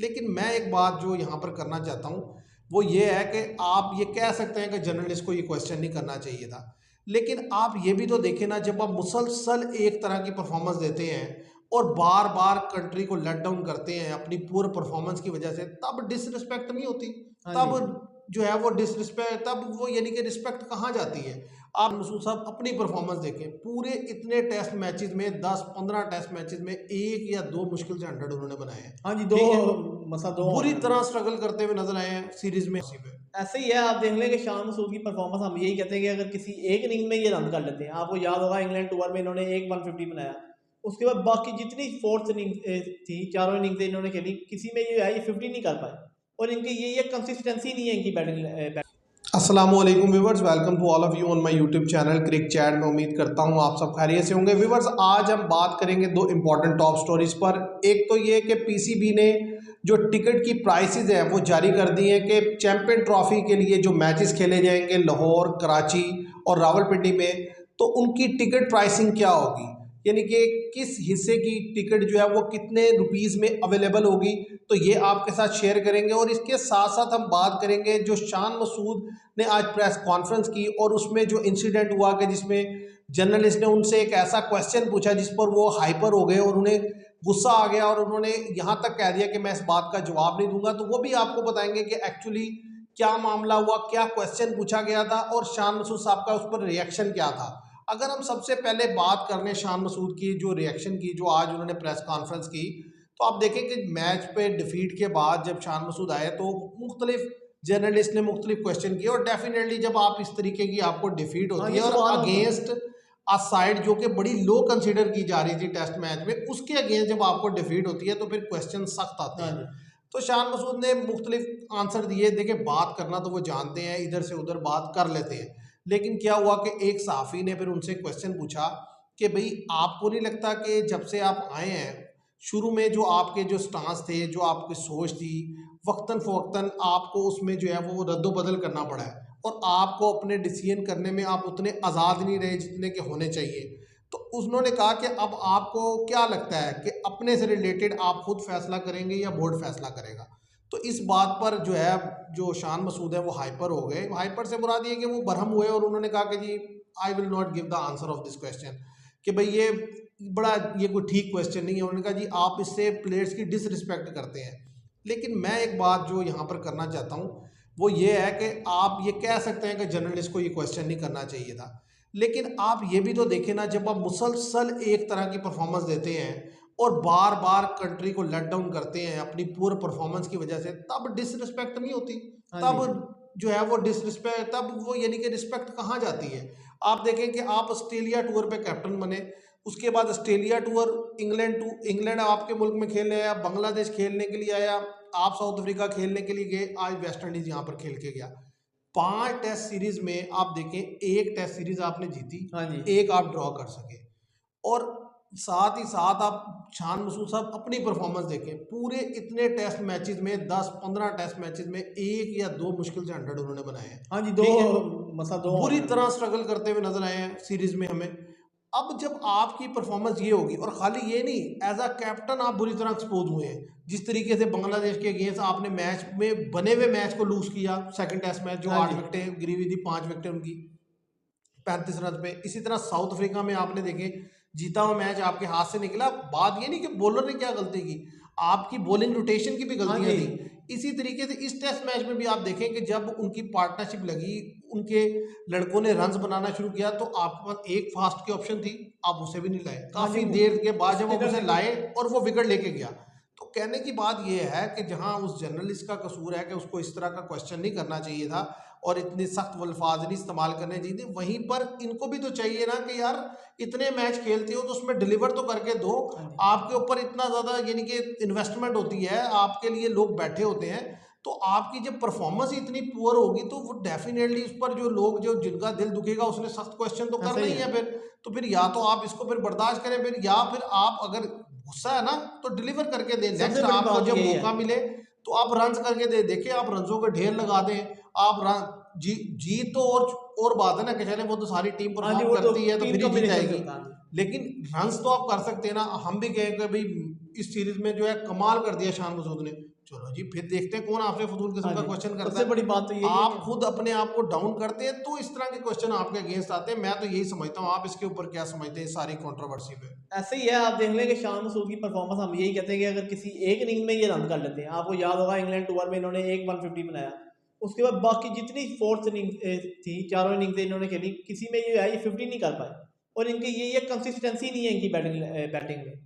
लेकिन मैं एक बात जो यहाँ पर करना चाहता हूँ वो ये है कि आप ये कह सकते हैं कि जर्नलिस्ट को ये क्वेश्चन नहीं करना चाहिए था, लेकिन आप ये भी तो देखें ना, जब आप मुसलसल एक तरह की परफॉर्मेंस देते हैं और बार बार कंट्री को लेट डाउन करते हैं अपनी पूरे परफॉर्मेंस की वजह से, तब डिसरिस्पेक्ट नहीं होती। हाँ जी। तब जो है वो डिसरिस्पेक्ट, तब वो यानी कि रिस्पेक्ट कहाँ जाती है। आप मसूद साहब अपनी परफॉर्मेंस देखें, पूरे इतने टेस्ट मैचेस में 10-15 टेस्ट मैचेस में एक या दो मुश्किल से 100 उन्होंने बनाए हैं। हाँ जी, दो ठीक है, मसा दो बुरी हैं। तरह स्ट्रगल करते हुए नजर आए हैं सीरीज में। ऐसे ही है, आप देख लें कि शान मसूद की परफॉर्मेंस हम यही कहते हैं कि अगर किसी एक इनिंग में ये रन कर लेते हैं, आपको याद होगा इंग्लैंड टूर में इन्होंने एक 150 बनाया, उसके बाद बाकी जितनी फोर्थ इनिंग थी, चारों इनिंग से इन्होंने खेली, किसी में ये है ये 50 नहीं कर पाए। और इनकी ये कंसिस्टेंसी नहीं है इनकी बैटिंग। अस्सलाम वालेकुम viewers, welcome to all of you on my YouTube channel crick chat में। उम्मीद करता हूं आप सब खैरियत से होंगे। व्यूवर्स, आज हम बात करेंगे दो इंपॉर्टेंट टॉप स्टोरीज पर। एक तो ये कि पीसीबी ने जो टिकट की प्राइसेस हैं वो जारी कर दी हैं कि चैंपियन ट्रॉफी के लिए जो मैचेस खेले जाएंगे लाहौर, कराची और रावलपिंडी में, तो उनकी टिकट प्राइसिंग क्या होगी, यानी कि किस हिस्से की टिकट जो है वो कितने रुपीज़ में अवेलेबल होगी, तो ये आपके साथ शेयर करेंगे। और इसके साथ साथ हम बात करेंगे जो शान मसूद ने आज प्रेस कॉन्फ्रेंस की और उसमें जो इंसिडेंट हुआ कि जिसमें जर्नलिस्ट ने उनसे एक ऐसा क्वेश्चन पूछा जिस पर वो हाइपर हो गए और उन्हें गुस्सा आ गया और उन्होंने यहाँ तक कह दिया कि मैं इस बात का जवाब नहीं दूंगा। तो वो भी आपको बताएंगे कि एक्चुअली क्या मामला हुआ, क्या क्वेश्चन पूछा गया था और शान मसूद साहब का उस पर रिएक्शन क्या था। अगर हम सबसे पहले बात कर लें शान मसूद की जो रिएक्शन की, जो आज उन्होंने प्रेस कॉन्फ्रेंस की, तो आप देखें कि मैच पे डिफीट के बाद जब शान मसूद आए तो मुख्तलिफ जर्नलिस्ट ने मुख्तलिफ क्वेश्चन किए। और डेफिनेटली जब आप इस तरीके की आपको डिफीट हाँ होती जी, है और सवाल होता है। अगेंस्ट आ साइड जो कि बड़ी लो कंसीडर की जा रही थी टेस्ट मैच में, उसके अगेंस्ट जब आपको डिफीट होती है तो फिर क्वेश्चन सख्त आते हाँ हैं। जी। तो शान मसूद ने मुख्तलिफ आंसर दिए। देखिए, बात करना तो वो जानते हैं, इधर से उधर बात कर लेते हैं, लेकिन क्या हुआ कि एक सहाफ़ी ने फिर उनसे क्वेश्चन पूछा कि भाई आपको नहीं लगता कि जब से आप आए हैं, शुरू में जो आपके जो स्टांस थे, जो आपकी सोच थी, वक्तन फ़वक्तन आपको उसमें जो है वो रद्दोबदल करना पड़ा है और आपको अपने डिसीजन करने में आप उतने आज़ाद नहीं रहे जितने के होने चाहिए। तो उन्होंने कहा कि अब आपको क्या लगता है कि अपने से रिलेटेड आप खुद फैसला करेंगे या बोर्ड फैसला करेगा। तो इस बात पर जो है जो शान मसूद है वो हाइपर हो गए। हाइपर से मुराद ये कि वो बरहम हुए और उन्होंने कहा कि जी I will not give the answer of this question, कि भाई ये बड़ा, ये कोई ठीक क्वेश्चन नहीं है। उन्होंने कहा जी आप इससे प्लेयर्स की डिसरिस्पेक्ट करते हैं। लेकिन मैं एक बात जो यहाँ पर करना चाहता हूँ वो ये है कि आप ये कह सकते हैं कि जर्नलिस्ट को ये क्वेश्चन नहीं करना चाहिए था, लेकिन आप ये भी तो देखें ना, जब आप मुसलसल एक तरह की परफॉर्मेंस देते हैं और बार बार कंट्री को लेट डाउन करते हैं अपनी पूरे परफॉर्मेंस की वजह से, तब डिसरिस्पेक्ट नहीं होती। हाँ जी। तब जो है वो डिसरिस्पेक्ट, तब वो यानी कि रिस्पेक्ट कहाँ जाती है। आप देखें कि आप ऑस्ट्रेलिया टूर पे कैप्टन बने, उसके बाद ऑस्ट्रेलिया टूर, इंग्लैंड आपके मुल्क में खेलने आया, बांग्लादेश खेलने के लिए आया, आप साउथ अफ्रीका खेलने के लिए गए, आज वेस्ट इंडीज यहाँ पर खेल के गया। 5 टेस्ट सीरीज में आप देखें, एक टेस्ट सीरीज आपने जीती, हाँ जी। एक आप ड्रॉ कर सके। और साथ ही साथ आप शान मसूद साहब अपनी परफॉर्मेंस देखें, पूरे इतने टेस्ट मैचेस में 10-15 टेस्ट मैचेस में एक या दो मुश्किल से 100 उन्होंने बनाए हैं। हाँ जी, दो ठीक है, मसा दो बुरी हैं। तरह स्ट्रगल करते हुए नजर आए हैं सीरीज में हमें। अब जब आपकी परफॉर्मेंस ये होगी, और खाली ये नहीं, एज अ कैप्टन आप बुरी तरह एक्सपोज हुए हैं, जिस तरीके से बांग्लादेश के अगेंस्ट आपने मैच में बने हुए मैच को लूज किया, सेकंड टेस्ट मैच जो हाँ 8 जी। विकेटें गिरी हुई थी, 5 विकेटें उनकी 35 रन पे। इसी तरह साउथ अफ्रीका में आपने देखे, जीता हुआ मैच आपके हाथ से निकला। बात ये नहीं कि बॉलर ने क्या गलती की, आपकी बॉलिंग रोटेशन की भी हाँ गलतियां जी। थी। इसी तरीके से इस टेस्ट मैच में भी आप देखें कि जब उनकी पार्टनरशिप लगी, उनके लड़कों ने रन्स बनाना शुरू किया, तो आपके पास एक फास्ट की ऑप्शन थी, आप उसे भी नहीं लाए। हाँ जी, काफी देर के बाद जब आप स्पिनर उसे से लाए और वो विकेट लेके गया, तो कहने की बात यह है कि जहां उस जर्नलिस्ट का कसूर है कि उसको इस तरह का क्वेश्चन नहीं करना चाहिए था और इतने सख्त अल्फाज नहीं इस्तेमाल करने चाहिए थे, वहीं पर इनको भी तो चाहिए ना कि यार इतने मैच खेलते हो तो उसमें डिलीवर तो करके दो। हाँ जी। आपके ऊपर इतना ज़्यादा यानी कि इन्वेस्टमेंट होती है, आपके लिए लोग बैठे होते हैं, तो आपकी जब परफॉर्मेंस इतनी पुअर होगी तो वो डेफिनेटली उस पर जो लोग, जो जिनका दिल दुखेगा, उसने सख्त क्वेश्चन तो ऐसा करना ही ही है। है फिर। तो फिर या तो आप इसको फिर बर्दाश्त करें, फिर या फिर आप अगर गुस्सा है ना तो डिलीवर करके दें। सबसे नेक्स्ट बड़ी आपको बात जब यही है। मौका मिले तो आप रन करके दे, देखिए आप रनों के ढेर लगा दें। आप जीत तो और बात है ना कि चले वो तो सारी टीम हाँ जी, परफॉर्म वो तो करती है तो टीम फिर ही जीत कॉम्बिनेशन से जाएगी, होता है। हाँ जी। लेकिन रन्स तो आप कर सकते हैं ना। हम भी कहें कि भाई इस सीरीज में जो है कमाल कर दिया शान मसूद ने। चलो जी फिर देखते हैं कौन आपसे फजूल किस्म हाँ का जी, क्वेश्चन करता सबसे है। बड़ी बात तो यही है आप कि खुद अपने आप को डाउन करते हैं तो इस तरह के क्वेश्चन आपके अगेंस्ट आते हैं। मैं तो यही समझता हूँ, आप इसके ऊपर क्या समझते हैं इस सारी कंट्रोवर्सी पे? ऐसे ही है। आप देख लें कि शान मसूद की परफॉर्मेंस हम यही कहते हैं कि अगर किसी एक इनिंग में ये रन कर लेते हैं, आपको याद होगा इंग्लैंड टूर में इन्होंने एक 150 बनाया, उसके बाद बाकी जितनी फोर्थ इनिंग थी, चारों इनिंग से इन्होंने खेली, किसी में ये है ये 50 नहीं कर पाए। और इनके ये कंसिस्टेंसी नहीं है इनकी बैटिंग में।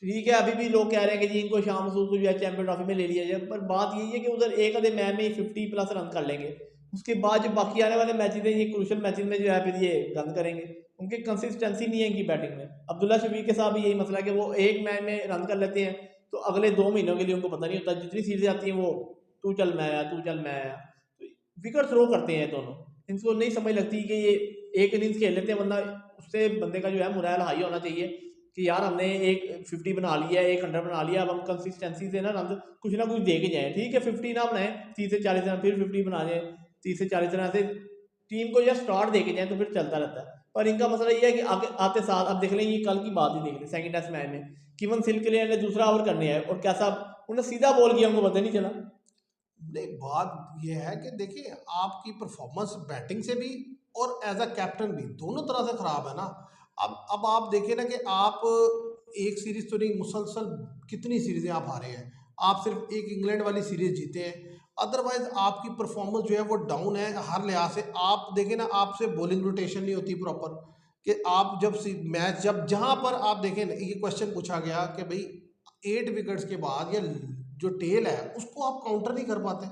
ठीक है, अभी भी लोग कह रहे हैं कि जी इनको शाम सूद को जो है चैंपियन ट्रॉफी में ले लिया जाए, पर बात यही है कि उधर एक आधे मैच में 50+ रन कर लेंगे, उसके बाद जो बाकी आने वाले मैचेज हैं, ये क्रूशल मैचेज में जो है फिर ये गंद करेंगे। उनकी कंसिस्टेंसी नहीं है इनकी बैटिंग में। अब्दुल्ला शफीक के साथ भी यही मसला है कि वो एक मैच में रन कर लेते हैं तो अगले 2 महीनों के लिए उनको पता नहीं होता, जितनी सीरीज आती हैं वो तू चल मैं आया, तू चल मैं आया, तो विकेट थ्रो करते हैं दोनों। इनको नहीं समझ लगती कि ये एक इनिंग्स खेल लेते हैं, वरना उससे बंदे का जो है मोरल हाई होना चाहिए कि यार हमने एक 50 बना लिया है, एक 100 बना लिया, अब हम कंसिस्टेंसी से ना कुछ ना कुछ दे के जाएँ। ठीक है 50 ना बनाएं, 30 से 40 रन, फिर 50 बना जाए 30 से 40 रन, ऐसे टीम को या स्टार्ट दे के जाएँ तो फिर चलता रहता है। पर इनका मसला ये है कि आगे आते साथ अब देख लें, ये कल की बात ही देख लें, सेकंड टेस्ट मैच में कीवन सिल्क ने दूसरा ओवर करने आए और कैसा उन्होंने सीधा बॉल किया, उनको पता नहीं चला। नहीं, बात यह है कि देखिए आपकी परफॉर्मेंस बैटिंग से भी और एज अ कैप्टन भी दोनों तरह से खराब है ना। अब आप देखिए ना कि आप एक सीरीज तो नहीं, मुसलसल कितनी सीरीजें आप हारे हैं। आप सिर्फ एक इंग्लैंड वाली सीरीज जीते हैं, अदरवाइज आपकी परफॉर्मेंस जो है वो डाउन है हर लिहाज से। आप देखें ना, आपसे बॉलिंग रोटेशन नहीं होती प्रॉपर, कि आप जब मैच जब जहाँ पर आप देखें ना, ये क्वेश्चन पूछा गया कि भाई 8 विकेट्स के बाद या जो टेल है उसको आप काउंटर नहीं कर पाते,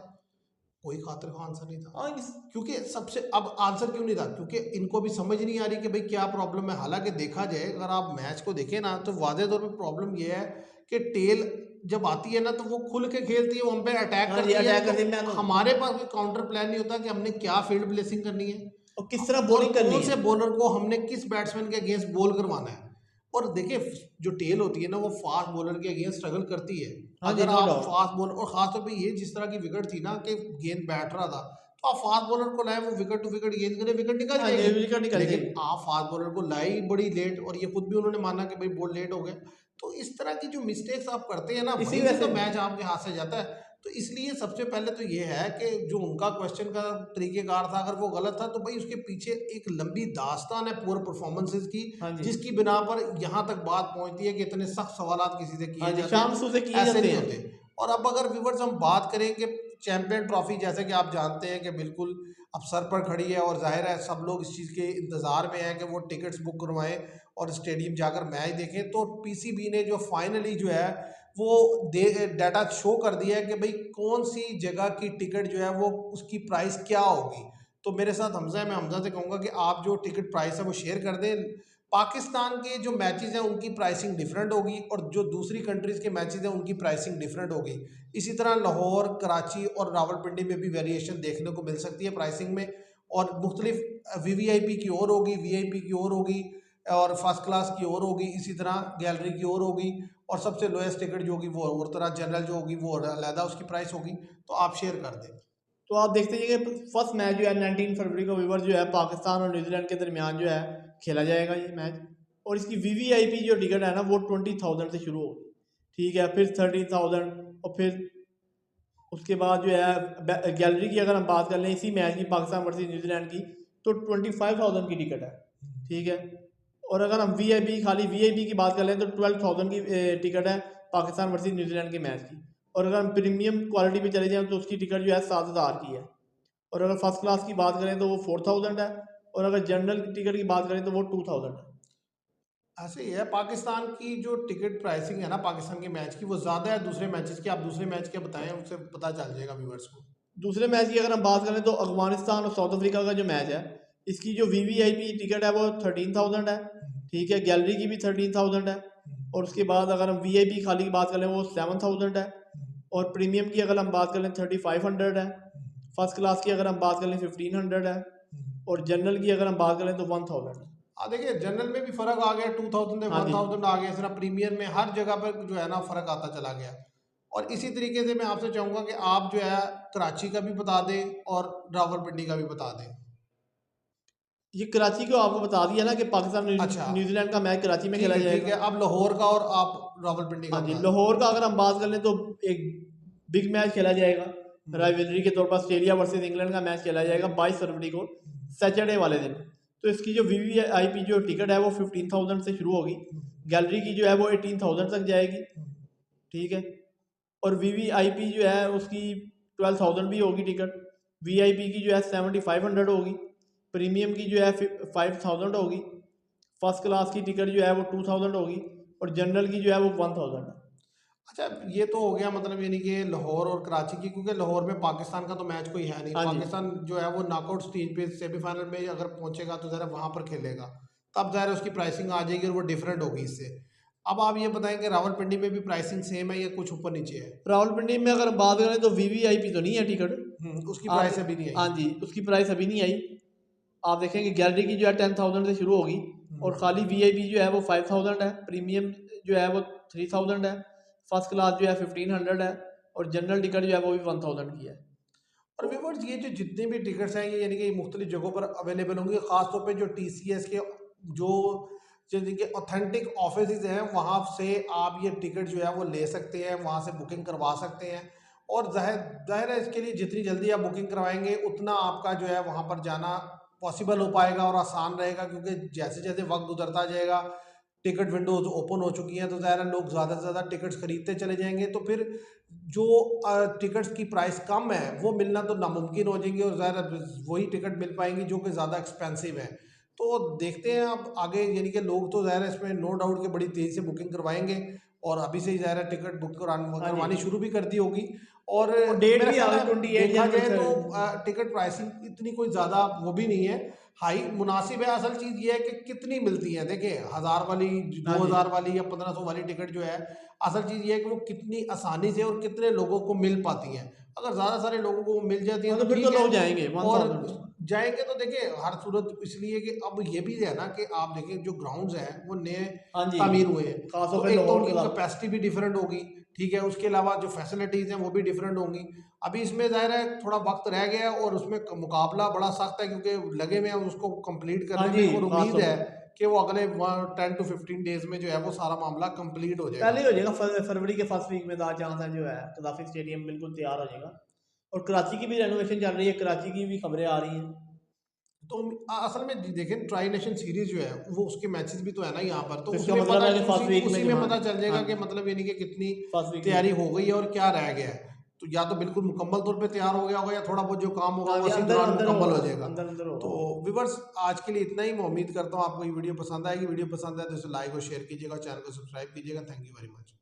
कोई खातिर का आंसर नहीं था। हाँ क्योंकि सबसे अब आंसर क्यों नहीं था, क्योंकि इनको भी समझ नहीं आ रही कि भाई क्या प्रॉब्लम है। हालांकि देखा जाए, अगर आप मैच को देखें ना, तो वाज़ेह तौर पे प्रॉब्लम ये है कि टेल जब आती है ना तो वो खुल के खेलती है, वो हम पे अटैक हाँ जी, करती है, अटैक तो करते मैं तो हमारे पास कोई काउंटर प्लान नहीं होता कि हमने क्या फील्ड प्लेसिंग करनी है और किस तरह और बॉलिंग करनी कौन है। से बॉलर को हमने किस बैट्समैन के अगेंस्ट बॉल करवाना है। और देखिए, जो टेल होती है ना, वो फास्ट बॉलर के अगेंस्ट स्ट्रगल करती है। हाँ जी, अगर नो आप डाउट। फास्ट बॉलर, और खासतौर पे ये जिस तरह की विकेट थी ना कि गेंद बैठ रहा था, तो आप फास्ट बॉलर को लाए, वो विकेट टू विकेट गेंद करे, विकेट निकल हाँ जी, जाएगी। विकेट निकल लेकिन जाएगी। आप फास्ट बॉलर को लाई बड़ी लेट, और ये खुद भी उन्होंने माना कि भाई बॉल लेट हो गया। तो इस तरह की जो मिस्टेक्स आप करते हैं ना, इसी वहीं वजह से से तो मैच आपके हाथ से जाता है। तो इसलिए सबसे पहले तो ये है कि जो उनका क्वेश्चन का तरीकेकार था, अगर वो गलत था, तो भाई उसके पीछे एक लंबी दास्तान है पूरे परफॉर्मेंसेस की, हाँ जी, जिसकी बिना पर यहाँ तक बात पहुँचती है कि इतने सख्त सवालात किसी से हाँ किए जी, जाते शाम हैं, सू से किए ऐसे जाते नहीं हैं। होते। और अब अगर व्यूवर्स हम बात करें कि चैंपियन ट्रॉफी, जैसे कि आप जानते हैं कि बिल्कुल अब सर पर खड़ी है, और जाहिर है सब लोग इस चीज़ के इंतज़ार में हैं कि वो टिकट्स बुक करवाएं और स्टेडियम जाकर मैच देखें। तो पीसीबी ने जो फाइनली जो है वो डाटा शो कर दिया है कि भाई कौन सी जगह की टिकट जो है वो उसकी प्राइस क्या होगी। तो मेरे साथ हमजा है, मैं हमजा से कहूँगा कि आप जो टिकट प्राइस है वो शेयर कर दें। पाकिस्तान के जो मैचेस हैं उनकी प्राइसिंग डिफरेंट होगी, और जो दूसरी कंट्रीज़ के मैचेस हैं उनकी प्राइसिंग डिफरेंट होगी। इसी तरह लाहौर, कराची और रावलपिंडी में भी वेरिएशन देखने को मिल सकती है प्राइसिंग में, और मुख्तलिफ वीवीआईपी की और होगी, वीआईपी की और होगी, और फर्स्ट क्लास की और होगी, इसी तरह गैलरी की और होगी, और सबसे लोएस्ट टिकट जो होगी वो और तरह, जनरल जो होगी वो अलहदा उसकी प्राइस होगी। तो आप शेयर कर दें। तो आप देखते हैं कि फर्स्ट मैच जो है 19 फरवरी को व्यूवर जो है पाकिस्तान और न्यूजीलैंड के दरमियान जो है खेला जाएगा ये मैच। और इसकी वीवीआईपी जो टिकट है ना वो 20,000 से शुरू होगी। ठीक है, फिर 30,000, और फिर उसके बाद जो है गैलरी की अगर हम बात कर लें इसी मैच की, पाकिस्तान वर्सेस न्यूजीलैंड की, तो 25,000 की टिकट है। ठीक है, और अगर हम खाली वीआईपी की बात कर लें तो 12,000 की टिकट है पाकिस्तान वर्सेस न्यूजीलैंड के मैच की। और अगर हम प्रीमियम क्वालिटी पे चले जाएँ तो उसकी टिकट जो है 7,000 की है। और अगर फर्स्ट क्लास की बात करें तो वो 4,000 है, और अगर जनरल टिकट की बात करें तो वो 2,000 है। ऐसे ही है, पाकिस्तान की जो टिकट प्राइसिंग है ना पाकिस्तान के मैच की, वो ज़्यादा है दूसरे मैचेस की। आप दूसरे मैच के बताएं, उससे पता चल जाएगा व्यूवर्स को। दूसरे मैच की अगर हम बात करें तो अफगानिस्तान और साउथ अफ्रीका का जो मैच है, इसकी जो वीवीआईपी टिकट है वो 13,000 है। ठीक है, गैलरी की भी 13,000 है, और उसके बाद अगर हम वीआईपी खाली की बात करें वो 7,000 है, और प्रीमियम की अगर हम बात करें 3,500 है। फर्स्ट क्लास की अगर हम बात करें 1,500 है, और जनरल की अगर हम बात करें तो 1,000 है। हाँ देखिए, जनरल में भी फ़र्क आ गया, 2000 से हाँ जी, 1000 आ गया। इस तरह प्रीमियर में हर जगह पर जो है ना फ़र्क आता चला गया। और इसी तरीके से मैं आपसे चाहूँगा कि आप जो है कराची का भी बता दें और रावलपिंडी का भी बता दें। ये कराची को आपको बता दिया ना कि पाकिस्तान अच्छा, न्यूजीलैंड का मैच कराची में खेला ठीक है, जाएगा। अब लाहौर का और आप रावलपिंडी का हाँ जी, होगा। लाहौर का अगर हम बात कर लें तो एक बिग मैच खेला जाएगा राइवलरी के तौर पर, ऑस्ट्रेलिया वर्सेस इंग्लैंड का मैच खेला जाएगा 22 फरवरी को सैटरडे वाले दिन। तो इसकी जो वीवीआईपी जो टिकट है वो 15,000 से शुरू होगी, गैलरी की जो है वो 18,000 तक जाएगी, ठीक है। और वीवीआईपी जो है उसकी 12,000 भी होगी टिकट, वीआईपी की जो है 7,500 होगी, प्रीमियम की जो है 5,000 होगी, फर्स्ट क्लास की टिकट जो है वो 2,000 होगी और जनरल की जो है वो 1,000 है। अच्छा, ये तो हो गया मतलब यानी कि लाहौर और कराची की, क्योंकि लाहौर में पाकिस्तान का तो मैच कोई है नहीं। हाँ जी, पाकिस्तान जो है वो नॉकआउट स्टेज पे सेमीफाइनल में अगर पहुंचेगा तो ज़रा वहाँ पर खेलेगा, तब ज़रा उसकी प्राइसिंग आ जाएगी और वो डिफरेंट होगी इससे। अब आप ये बताएं कि रावलपिंडी में भी प्राइसिंग सेम है या कुछ ऊपर नीचे है? रावलपिंडी में अगर बात करें तो वीवीआईपी तो नहीं है टिकट, उसकी आप प्राइस अभी नहीं हाँ आई। जी उसकी प्राइस अभी नहीं आई। आप देखेंगे गैलरी की जो है 10,000 से शुरू होगी और खाली वीआईपी जो है वो 5,000 है, प्रीमियम जो है वो 3,000 है, फर्स्ट क्लास जो है 1,500 है और जनरल टिकट जो है वो भी 1,000 की है। और व्यूअर्स ये जो जितने भी टिकट्स हैं ये यानी कि मुख्तलिफ जगहों पर अवेलेबल होंगे, ख़ासतौर पे जो टीसीएस के जो जिनके ऑथेंटिक ऑफिस हैं वहाँ से आप ये टिकट जो है वो ले सकते हैं, वहाँ से बुकिंग करवा सकते हैं। और जाहिर जाहिर है इसके लिए जितनी जल्दी आप बुकिंग करवाएंगे उतना आपका जो है वहाँ पर जाना पॉसिबल हो पाएगा और आसान रहेगा, क्योंकि जैसे जैसे वक्त गुजरता जाएगा टिकट विंडोज ओपन हो चुकी हैं तो ज़ाहिर है लोग ज़्यादा से ज़्यादा टिकट्स खरीदते चले जाएंगे, तो फिर जो टिकट्स की प्राइस कम है वो मिलना तो नामुमकिन हो जाएंगे और ज़ाहिर वही टिकट मिल पाएंगी जो कि ज़्यादा एक्सपेंसिव है। तो देखते हैं अब आगे, यानी कि लोग तो ज़ाहिर है इसमें नो डाउट कि बड़ी तेज़ी से बुकिंग करवाएंगे और अभी से ही ज़ाहिर है टिकट बुक हाँ जी, करवानी शुरू भी कर दी होगी। और डेट मेरा भी आ ख्याल गई है 28 देखा जनवरी जाए से। तो टिकट प्राइसिंग इतनी कोई ज़्यादा वो भी नहीं है, हाई मुनासिब है। असल चीज़ ये है कि कितनी मिलती है, देखिए 1,000 वाली, हाँ जी, 2,000 वाली या 1,500 वाली टिकट जो है, असल चीज़ ये है कि वो कितनी आसानी से और कितने लोगों को मिल पाती हैं। अगर ज़्यादा सारे लोगों को वो मिल जाती हैं हाँ तो तो फिर तो ठीक है, लोग जाएंगे और 1,000। जाएंगे तो देखिए हर सूरत इसलिए कि अब ये भी है ना कि आप देखें जो ग्राउंड्स हैं वो नए हाँ जी, तामीर हुए हैं, खासतौर तो पे एक तो लाहौर उनकी के साथ। कैपेसिटी भी डिफरेंट होगी, ठीक है, उसके अलावा जो फैसिलिटीज़ हैं वो भी डिफरेंट होंगी। अभी इसमें ज़ाहिर है थोड़ा वक्त रह गया है और उसमें मुकाबला बड़ा सख्त है, क्योंकि लगे हुए हैं उसको कंप्लीट हाँ करने जी, में और उम्मीद खासतौर है पे कि वो अगले 10 to 15 डेज में जो है वो सारा मामला कंप्लीट हो जाएगा। पहले ही हो जाएगा, फरवरी के फर्स्ट वीक में तो चांस है जो है कदाफी स्टेडियम बिल्कुल तैयार हो जाएगा। और कराची की भी रेनोवेशन चल रही है, कराची की भी खबरें आ रही हैं। तो असल में देखें ट्राई नेशन सीरीज जो है वो उसके मैचेस भी तो है ना यहाँ पर, तो तो इसका उसमें मतलब पता है कि फर्स्ट वीक में उसी जो में हाँ पता चल जाएगा हाँ कि जी मतलब यानी कि कितनी फर्स्ट वीक में तैयारी हो गई है और क्या रह गया है। तो या तो बिल्कुल मुकम्मल तौर पे तैयार हो गया होगा या थोड़ा बहुत जो काम होगा हाँ वो जी इसी अंदर दौरान अंदर मुकम्मल होगा, हो जाएगा। अंदर अंदर तो होगा। व्यूअर्स आज के लिए इतना ही, मैं उम्मीद करता हूँ आपको ये वीडियो पसंद आएगी। वीडियो पसंद आए तो इसे लाइक और शेयर कीजिएगा, चैनल को सब्सक्राइब कीजिएगा। Thank you very much.